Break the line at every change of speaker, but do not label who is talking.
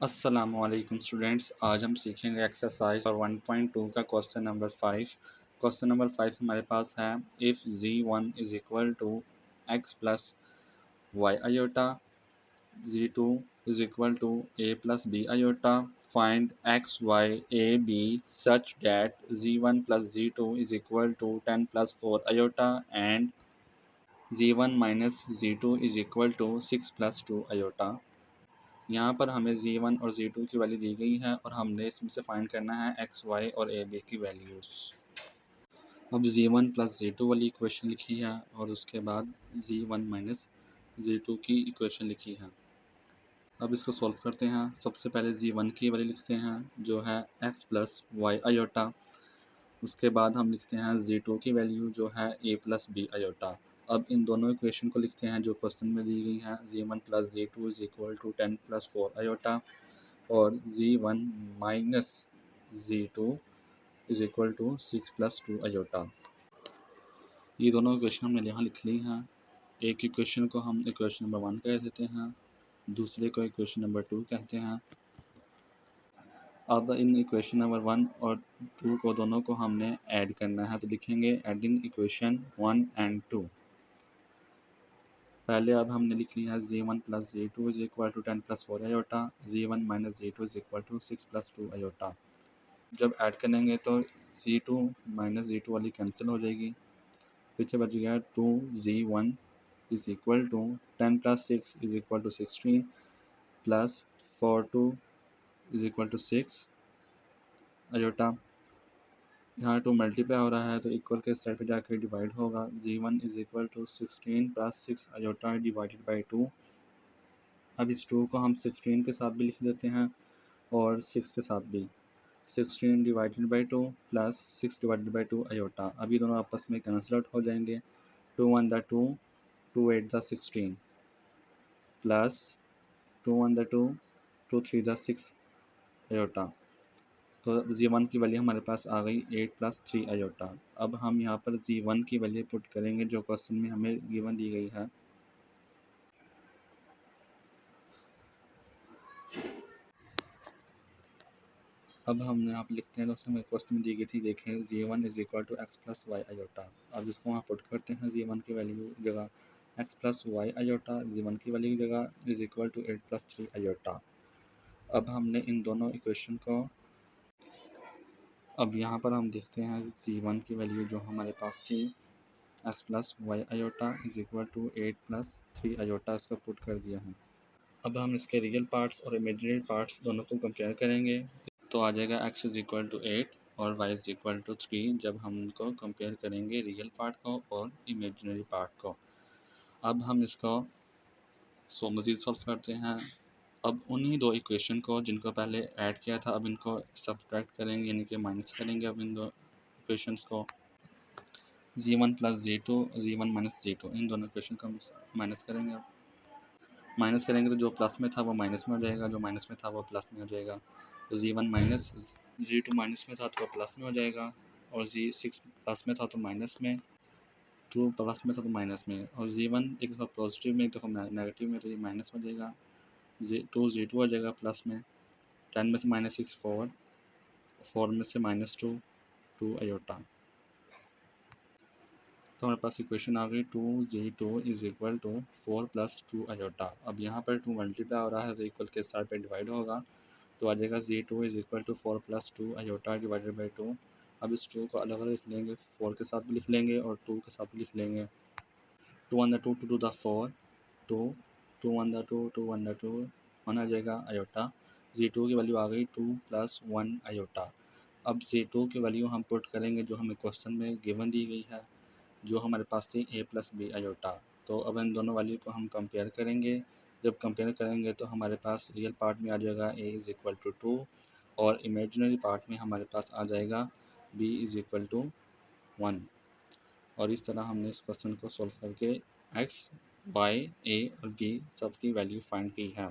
अस्सलामुअलैकुम स्टूडेंट्स, आज हम सीखेंगे एक्सरसाइज और 1.2 का क्वेश्चन नंबर 5। क्वेश्चन नंबर 5 हमारे पास है, if z1 is equal to x plus y iota, z2 is equal to a plus b iota, find x y a b such that z1 plus z2 is equal to 10 plus 4 iota and z1 minus z2 is equal to 6 plus 2 iota. यहाँ पर हमें z1 और z2 की value दी गई है और हमने इसमें से फाइंड करना है एक्स वाई और ए बी की वैल्यूज़। अब z1 प्लस z2 वाली इक्वेशन लिखी है और उसके बाद z1 माइनस z2 की इक्वेशन लिखी है। अब इसको सॉल्व करते हैं। सबसे पहले z1 की वैल्यू लिखते हैं जो है x प्लस वाई आयोटा। उसके बाद हम लिखते हैं z2 की वैल्यू जो है a प्लस बी आयोटा। अब इन दोनों इक्वेशन को लिखते हैं जो क्वेश्चन में दी गई हैं। z1 plus z2 is equal to 10 plus 4 iota और z1 minus z2 is equal to 6 plus 2 iota. ये दोनों इक्वेशन हमने यहाँ लिख ली हैं। एक इक्वेशन को हम इक्वेशन नंबर 1 कह देते हैं, दूसरे को इक्वेशन नंबर 2 कहते हैं। अब इन इक्वेशन नंबर 1 और 2 को दोनों को हमने ऐड करना है, तो लिखेंगे एडिंग इक्वेशन 1 एंड 2। पहले अब हमने लिख लिया है z1 plus z2 is equal to 10 plus 4 iota, z1 minus z2 is equal to 6 plus 2 iota. जब ऐड करेंगे तो z2 माइनस z2 वाली कैंसिल हो जाएगी, पीछे बच गया 2z1 is equal to 10 plus 6 is equal to 16 plus 4 2 is equal to 6 iota. यहाँ 2 मल्टीप्लाई हो रहा है तो इक्वल के साइड पे जाकर डिवाइड होगा। z1 is equal to 16 plus 6 iota divided by 2। अब इस 2 को हम 16 के साथ भी लिख देते हैं और 6 के साथ भी। 16 divided by 2 plus 6 divided by 2 iota. अब ये दोनों आपस में कैंसिल आउट हो जाएंगे। 2 1 the 2, 2 8 the 16 plus 2 1 the 2, 2 3 the 6 iota. तो z1 की वैल्यू हमारे पास आ गई 8 प्लस 3 आयोटा। अब हम यहाँ पर z1 की वैल्यू पुट करेंगे जो क्वेश्चन में हमें गिवन दी गई है। अब हम यहाँ पर लिखते हैं, दोस्तों हमें क्वेश्चन में दी गई थी, देखें z1 is equal to x plus y iota. अब इसको वहाँ पुट करते हैं, z1 की वैल्यू जगह x plus y iota, z1 की वैल्यू की जगह is equal to 8 plus 3 iota. अब हमने इन दोनों इक्वेशन को, अब यहाँ पर हम देखते हैं z1 की वैल्यू जो हमारे पास थी x plus y iota is equal to 8 plus 3 iota, इसको पुट कर दिया है। अब हम इसके रियल पार्ट्स और इमेजिनरी पार्ट्स दोनों को कंपेयर करेंगे तो आ जाएगा x इज़ इक्वल टू 8 और y इज़ इक्वल टू 3 जब हम उनको कंपेयर करेंगे रियल पार्ट को और इमेजिनरी पार्ट को। अब हम इसको मज़ीद सॉल्व करते हैं। अब उन्हीं दो इक्वेशन को जिनको पहले ऐड किया था, अब इनको सब्ट्रैक्ट करेंगे, यानी कि माइनस करेंगे। अब इन दो इक्वेशंस को z1 plus z2, z1 minus z2, इन दोनों इक्वेशन को हम माइनस करेंगे। अब माइनस करेंगे तो जो प्लस में था वो माइनस में हो जाएगा, जो माइनस में था वो प्लस में हो जाएगा। तो z1 माइनस z2 माइनस में था तो प्लस में हो जाएगा, और z6 प्लस में था तो माइनस में, 2 प्लस में था तो माइनस में, और z1 एक दफ़ा पॉजिटिव में एक दफ़ा नेगेटिव में तो ये माइनस हो जाएगा। z2 z2 हो जाएगा प्लस में, 10 में से माइनस 6 4, 4 में से माइनस 2 2 आयोटा। तो हमारे पास इक्वेशन आ गई 2z2 is equal to 4 plus 2 iota. अब यहाँ पर 2 मल्टीप्लाई हो रहा है तो इक्वल के साइड पे डिवाइड होगा, तो आ जाएगा z2 is equal to 4 plus 2 iota divided by 2। अब इस 2 को अलग अलग लिख लेंगे, 4 के साथ भी लिख लेंगे और 2 के साथ भी लिख लेंगे। 2 1 2 2 द 4, 2 2 1 द 2 2 1 द 2, 1 आ जाएगा आयोटा। z2 की वैल्यू आ गई 2 प्लस 1 आयोटा। अब z2 की वैल्यू हम पुट करेंगे जो हमें क्वेश्चन में गिवन दी गई है, जो हमारे पास थी a प्लस बी आयोटा। तो अब इन दोनों वैल्यू को हम कंपेयर करेंगे। जब कंपेयर करेंगे तो हमारे पास रियल पार्ट में आ जाएगा a इज़ इक्वल टू 2 और इमेजिनरी पार्ट में हमारे पास आ जाएगा b इज़ इक्वल टू 1। और इस तरह हमने इस क्वेश्चन को सॉल्व करके x, y, a और b सब की वैल्यू फाइंड की है।